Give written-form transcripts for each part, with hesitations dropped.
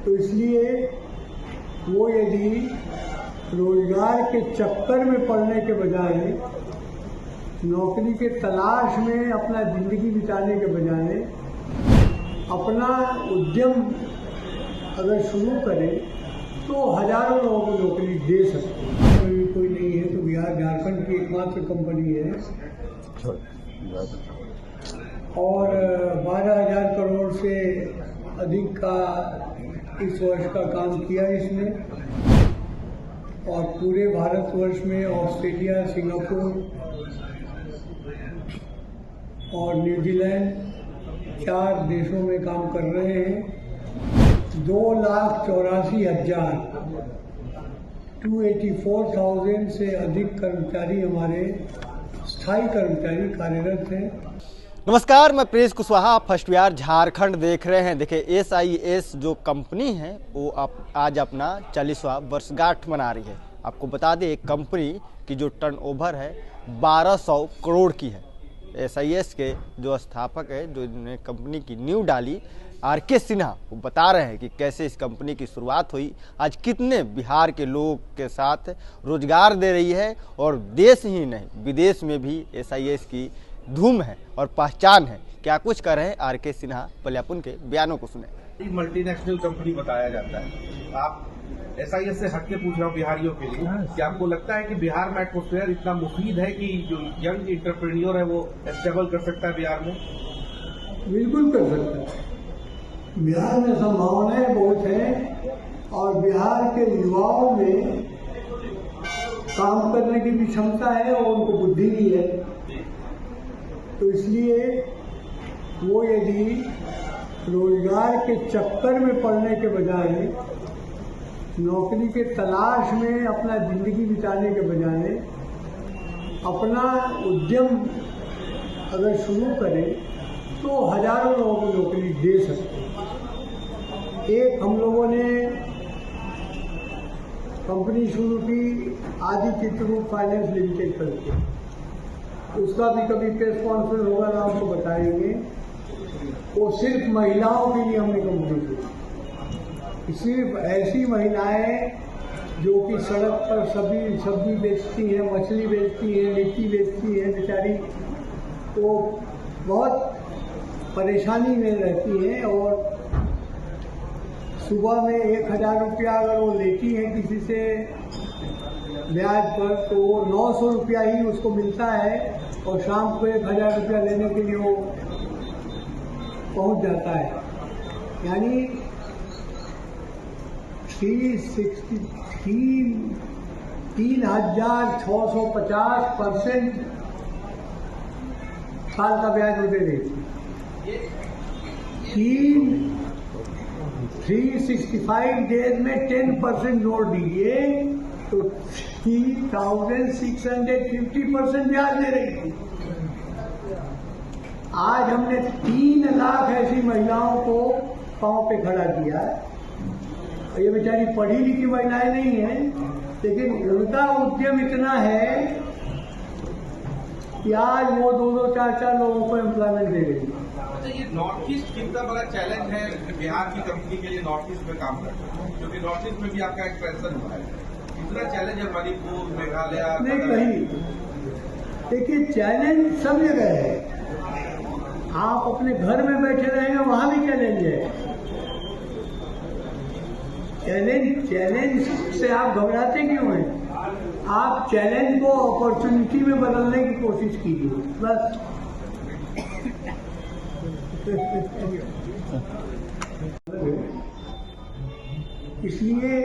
तो इसलिए वो यदि रोजगार के चक्कर में पड़ने के बजाय नौकरी के तलाश में अपना जिंदगी बिताने के बजाय अपना उद्यम अगर शुरू करें तो हजारों लोगों को नौकरी दे सकते हैं। कोई नहीं है तो बिहार झारखंड की एकमात्र कंपनी है और 12,000 करोड़ से अधिक का इस वर्ष का काम किया इसने और पूरे भारतवर्ष में ऑस्ट्रेलिया, सिंगापुर और न्यूजीलैंड 4 देशों में काम कर रहे हैं। 2,84,000 से अधिक कर्मचारी हमारे स्थायी कर्मचारी कार्यरत हैं। नमस्कार, मैं प्रेस कुशवाहा, फर्स्ट बिहार झारखंड देख रहे हैं। देखिए SIS जो कंपनी है वो आज अपना 40वां वर्षगांठ मना रही है। आपको बता दें एक कंपनी की जो टर्नओवर है 1200 करोड़ की है। SIS के जो स्थापक है जो इन्होंने कंपनी की नींव डाली RK सिन्हा, वो बता रहे हैं कि कैसे इस कंपनी की शुरुआत हुई, आज कितने बिहार के लोग के साथ रोजगार दे रही है और देश ही नहीं विदेश में भी SIS की धूम है और पहचान है। क्या कुछ कर रहे हैं RK सिन्हा, पहले अपन के बयानों को सुने। मल्टीनेशनल कंपनी बताया जाता है। आप SIS से हटके पूछ रहा हूँ बिहारियों के लिए, क्या आपको लगता है कि बिहार में एटमॉस्फेयर इतना मुफीद है कि जो यंग एंटरप्रेन्योर है वो स्टेबल कर सकता है बिहार में? बिल्कुल कर सकता है। बिहार में संभावनाएं बहुत हैं और बिहार के युवाओं में काम करने की भी क्षमता है और उनको बुद्धि भी है। तो इसलिए वो यदि रोजगार के चक्कर में पड़ने के बजाय नौकरी के तलाश में अपना जिंदगी बिताने के बजाय अपना उद्यम अगर शुरू करें तो हजारों लोगों को नौकरी दे सकते हैं। एक हम लोगों ने कंपनी शुरू की आदि चित्रकूट फाइनेंस लिमिटेड करके, उसका भी कभी प्रेस कॉन्फ्रेंस होगा ना आपको बताएंगे। वो सिर्फ महिलाओं के लिए हमने कंपनी शुरू, सिर्फ ऐसी महिलाएं जो कि सड़क पर सब्जी बेचती हैं, मछली बेचती हैं, लिट्टी बेचती हैं, बेचारी तो बहुत परेशानी में रहती हैं और सुबह में 1,000 रुपया अगर वो लेती हैं किसी से ब्याज पर तो वो 900 रुपया ही उसको मिलता है और शाम को 1,000 रुपया लेने के लिए वो पहुंच जाता है। यानी 3,650% साल का ब्याज वो दे देती। 365 डेज में 10% जोड़ दीजिए तो 3,650% ब्याज दे रही थी। आज हमने 3 लाख ऐसी महिलाओं को पांव पे खड़ा किया। ये बेचारी पढ़ी लिखी महिलाएं नहीं हैं, लेकिन उनका उद्यम इतना है कि आज वो 2-2, 4-4 लोगों को एम्प्लॉयमेंट दे रही है। ये नॉर्थ ईस्ट कितना बड़ा चैलेंज है बिहार की कंपनी के लिए नॉर्थ ईस्ट में काम करना, क्योंकि नॉर्थ ईस्ट में भी आपका एक्सपेंशन हुआ है, कितना चैलेंज है मणिपुर, मेघालय? नहीं कहीं, देखिए चैलेंज सब जगह है। आप अपने घर में बैठे रहेंगे वहां भी चैलेंज है। चैलेंज से आप घबराते क्यों हैं? आप चैलेंज को अपॉर्चुनिटी में बदलने की कोशिश कीजिए बस। इसलिए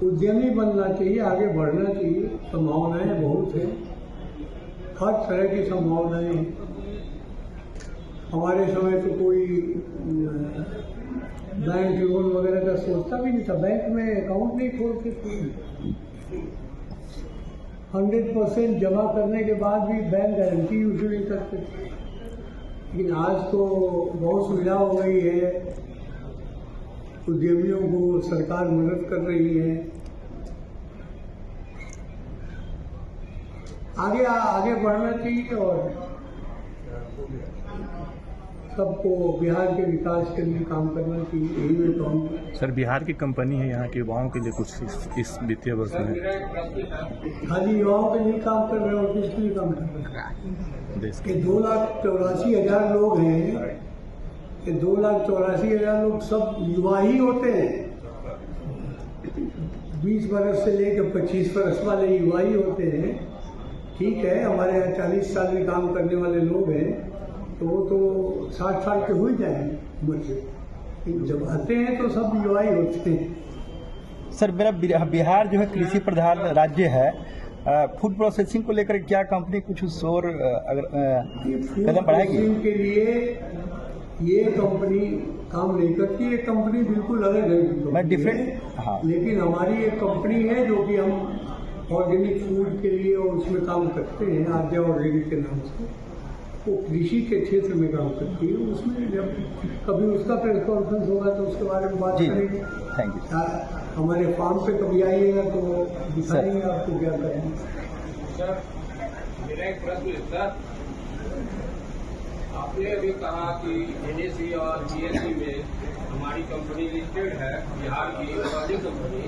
उद्यमी बनना चाहिए, आगे बढ़ना चाहिए। संभावनाएं बहुत हैं, हर तरह की संभावनाएं हैं। हमारे समय तो कोई बैंक लोन वगैरह का सोचता भी नहीं था, बैंक में अकाउंट नहीं खोलते थे। 100% जमा करने के बाद भी बैंक गारंटी इशू नहीं करते थे। लेकिन आज तो बहुत सुविधा हो गई है, उद्यमियों को सरकार मदद कर रही है। आगे बढ़ना चाहिए और सबको बिहार के विकास के लिए काम करना चाहिए, यही मैं कहूँगा। सर बिहार की कंपनी है, यहाँ के युवाओं के लिए कुछ इस वित्तीय वर्ष में खाली युवाओं के लिए काम कर रहे हैं और किसके लिए काम कर रहे हैं? देश ये 2,84,000 लोग हैं, ये 2,84,000 लोग सब युवा ही होते हैं। 20 वर्ष से लेकर 25 वर्ष वाले युवा ही होते हैं। ठीक है, हमारे यहाँ 40 साल में काम करने वाले लोग हैं, तो वो तो 60 साल के हो ही जाएंगे उम्र से। जब आते हैं तो सब युवा ही होते हैं। सर मेरा बिहार जो है कृषि प्रधान राज्य है, फूड प्रोसेसिंग को लेकर क्या कंपनी कुछ शोर अगर कदम बढ़ाएगी? प्रोसेसिंग के लिए ये कंपनी काम नहीं करती, ये कंपनी बिल्कुल अलग है। मैं डिफरेंट, हाँ। लेकिन हमारी एक कंपनी है जो कि हम ऑर्गेनिक फूड के लिए और उसमें काम करते हैं, आद्या ऑर्गेनिक के नाम से। वो कृषि के क्षेत्र में काम करती है। उसमें जब कभी उसका प्रेस कॉन्फ्रेंस होगा तो उसके बारे में बात करेंगे। Thank you. हमारे फार्म पे कभी आइएगा तो दिखाएंगे आपको क्या करेंगे। सर मेरा एक प्रश्न है सर, आपने अभी कहा कि एनएसी और बीएससी में हमारी कंपनी लिस्टेड है, बिहार की फॉर्मिंग कंपनी,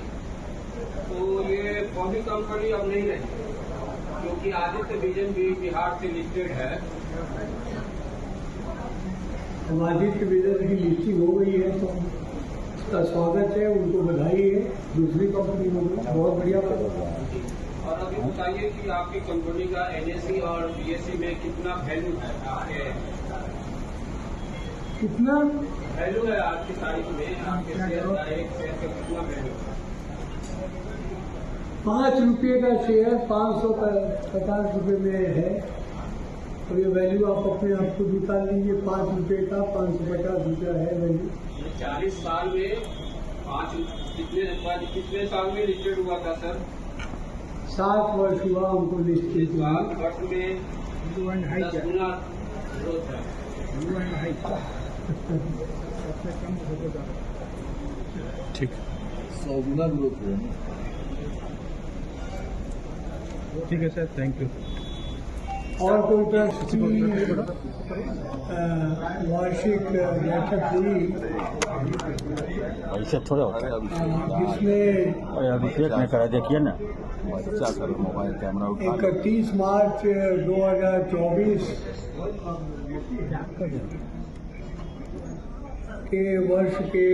तो ये फॉर्मिंग कंपनी अब नहीं रही क्योंकि आदित्य विजन भी बिहार से लिस्टेड है। आदित्य विजन की लिस्टिंग हो गई है तो उसका स्वागत है, उनको बधाई है। दूसरी कंपनी में बहुत बढ़िया बात है। और अभी बताइए कि आपकी कंपनी का एनएसी और बीएससी में कितना वैल्यू है? आपके कितना वैल्यू है आज की तारीख में? आपके शेयर का एक शेयर का कितना वैल्यू है? 5 रुपये का शेयर 550 रुपये में है। और ये वैल्यू आप अपने आप को निकाल लीजिए। 5 रुपये का 550 रुपया है वैल्यू। 40 साल में कितने साल में लिस्टेड हुआ था सर? 7 वर्ष हुआ हमको लिस्टेड। 7 वर्ष में 10 गुना ग्रोथ है। ठीक 100 गुना ग्रोथ है। ठीक है सर, थैंक यू। और कोई ट्रस्ट की वार्षिक बैठक हुई ऐसे थोड़ा होता है, जिसमें अभिषेक ने करा, देखिए ना। बच्चा करो मोबाइल कैमरा उठा 31 मार्च 2024 के वर्ष के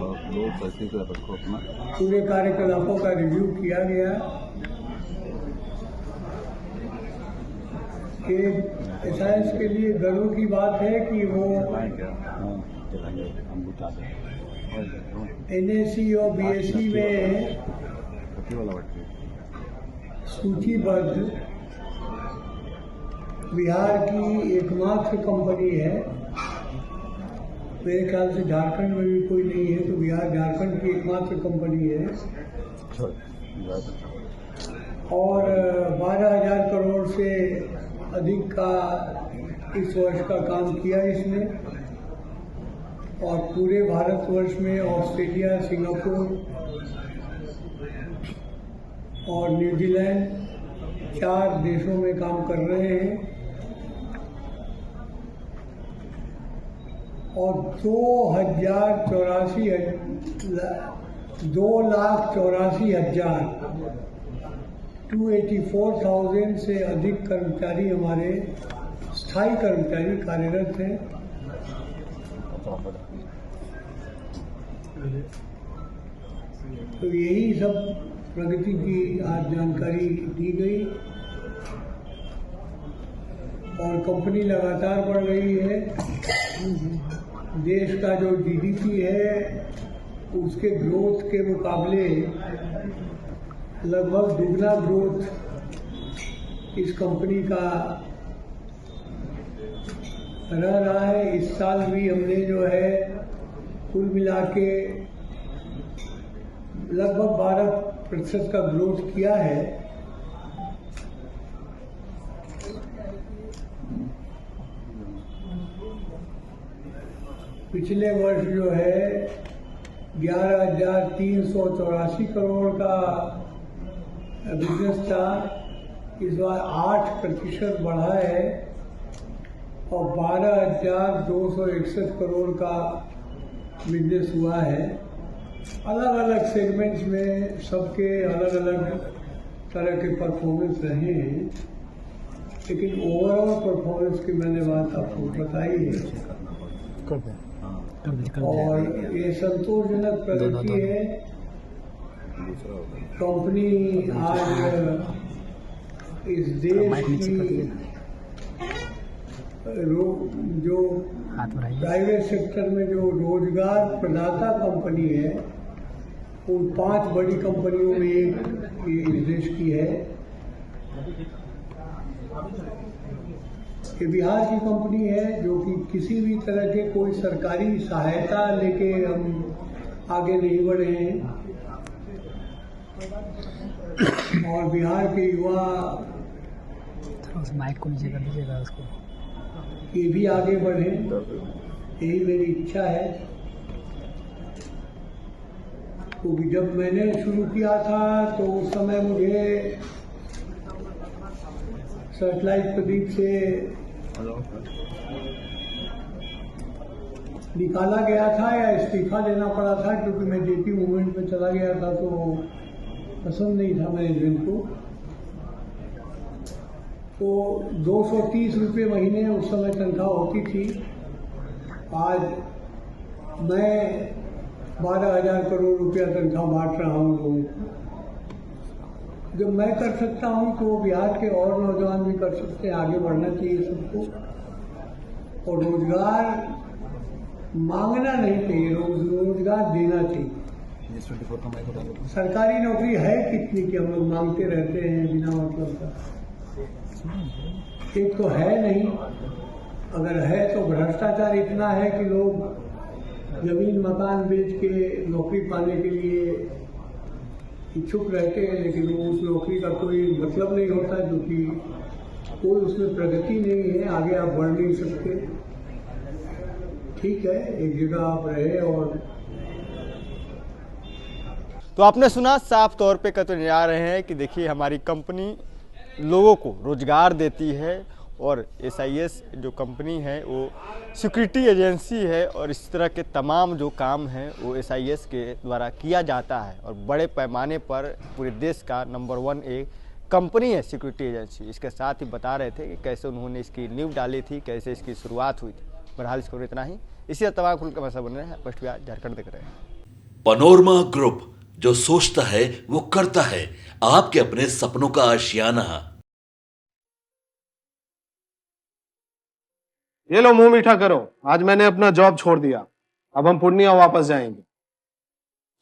लोग सही से रखो अपना। पूरे कार्यकलापों का रिव्यू किया गया। एसआईएस के लिए गर्व की बात है कि वो एनएसी और बीएससी में सूचीबद्ध बिहार की एकमात्र कंपनी है। मेरे ख्याल से झारखंड में भी कोई नहीं है, तो बिहार झारखंड की एकमात्र कंपनी है। और 12,000 करोड़ से अधिक का इस वर्ष का काम किया इसने। और पूरे भारतवर्ष में ऑस्ट्रेलिया, सिंगापुर और न्यूजीलैंड 4 देशों में काम कर रहे हैं। और 2,84,000 से अधिक कर्मचारी हमारे स्थायी कर्मचारी कार्यरत हैं। तो यही सब प्रगति की आज जानकारी दी गई। और कंपनी लगातार बढ़ रही है। देश का जो जीडीपी है उसके ग्रोथ के मुकाबले लगभग दुगना ग्रोथ इस कंपनी का रह रहा है। इस साल भी हमने जो है कुल मिला के लगभग 12% का ग्रोथ किया है। पिछले वर्ष जो है 11,384 करोड़ का बिजनेस था, इस बार 8% बढ़ा है और 12,261 करोड़ का बिजनेस हुआ है। अलग अलग सेगमेंट्स में सबके अलग अलग तरह के परफॉर्मेंस रहे हैं, लेकिन ओवरऑल परफॉर्मेंस की मैंने बात आपको बताई है और ये संतोषजनक प्रगति है। कंपनी आज इस देश की जो प्राइवेट सेक्टर में जो रोजगार प्रदाता कंपनी है उन 5 बड़ी कंपनियों में एक इस देश की है। ये बिहार की कंपनी है जो कि किसी भी तरह के कोई सरकारी सहायता लेके हम आगे नहीं बढ़े हैं और बिहार के युवा माइक को नीचे कर दीजिएगा उसको, ये भी आगे बढ़े, यही मेरी इच्छा है। क्योंकि जब मैंने शुरू किया था तो उस समय मुझे सेटेलाइट प्रदीप से निकाला गया था या इस्तीफा देना पड़ा था, क्योंकि मैं जेपी मूवमेंट में चला गया था तो पसंद नहीं था मैनेजमेंट को। तो 230 रुपये महीने उस समय तनख्वाह होती थी। आज मैं 12,000 करोड़ रुपया तनख्वाह बांट रहा हूँ लोगों को। जब मैं कर सकता हूँ तो बिहार के और नौजवान भी कर सकते हैं। आगे बढ़ना चाहिए सबको और रोजगार मांगना नहीं चाहिए, रोजगार देना चाहिए। सरकारी नौकरी है कितनी कि हम लोग मांगते रहते हैं बिना मतलब का। एक तो है नहीं, अगर है तो भ्रष्टाचार इतना है कि लोग जमीन मकान बेच के नौकरी पाने के लिए इच्छुक रहते हैं, लेकिन वो उस नौकरी का कोई मतलब नहीं होता, क्योंकि कोई उसमें प्रगति नहीं है, आगे आप बढ़ नहीं सकते। ठीक है, एक जगह आप रहे और तो आपने सुना, साफ तौर पे कहते जा रहे हैं कि देखिए हमारी कंपनी लोगों को रोजगार देती है और SIS जो कंपनी है वो सिक्योरिटी एजेंसी है और इस तरह के तमाम जो काम हैं वो SIS के द्वारा किया जाता है और बड़े पैमाने पर पूरे देश का नंबर 1 एक कंपनी है सिक्योरिटी एजेंसी। इसके साथ ही बता रहे थे कि कैसे उन्होंने इसकी नींव डाली थी, कैसे इसकी शुरुआत हुई थी। बहरहाल इसको इतना ही, इसी तमाम खुल का मसला बन रहे हैं। फर्स्ट बिहार झारखंड देख रहे हैं। पनोरमा ग्रुप, जो सोचता है वो करता है, आपके अपने सपनों का आशियाना। ये लो, मुंह मीठा करो। आज मैंने अपना जॉब छोड़ दिया, अब हम पूर्णिया वापस जाएंगे।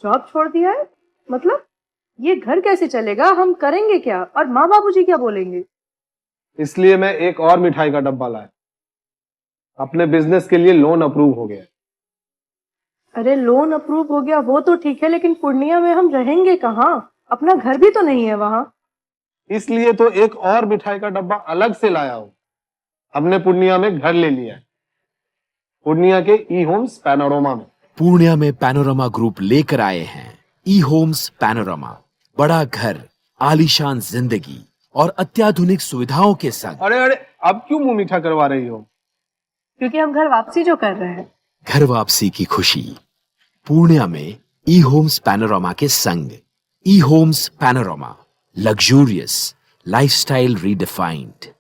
जॉब छोड़ दिया है? मतलब ये घर कैसे चलेगा? हम करेंगे क्या और माँ बाबूजी क्या बोलेंगे? इसलिए मैं एक और मिठाई का डब्बा लाया। अपने बिजनेस के लिए लोन अप्रूव हो गया। अरे लोन अप्रूव हो गया वो तो ठीक है, लेकिन पूर्णिया में हम रहेंगे कहाँ? अपना घर भी तो नहीं है वहाँ। इसलिए तो एक और मिठाई का डब्बा अलग से लाया हूँ। हमने पूर्णिया में घर ले लिया है, पूर्णिया के ई होम्स पैनोरमा में। पूर्णिया में पैनोरमा ग्रुप लेकर आए हैं ई होम्स पैनोरमा। बड़ा घर, आलीशान जिंदगी और अत्याधुनिक सुविधाओं के संग। अरे अरे, अब क्यों मुंह मीठा करवा रही हो? क्योंकि हम घर वापसी जो कर रहे हैं। घर वापसी की खुशी पूर्णिया में ई होम्स पैनोरमा के संग। E homes panorama, luxurious lifestyle redefined.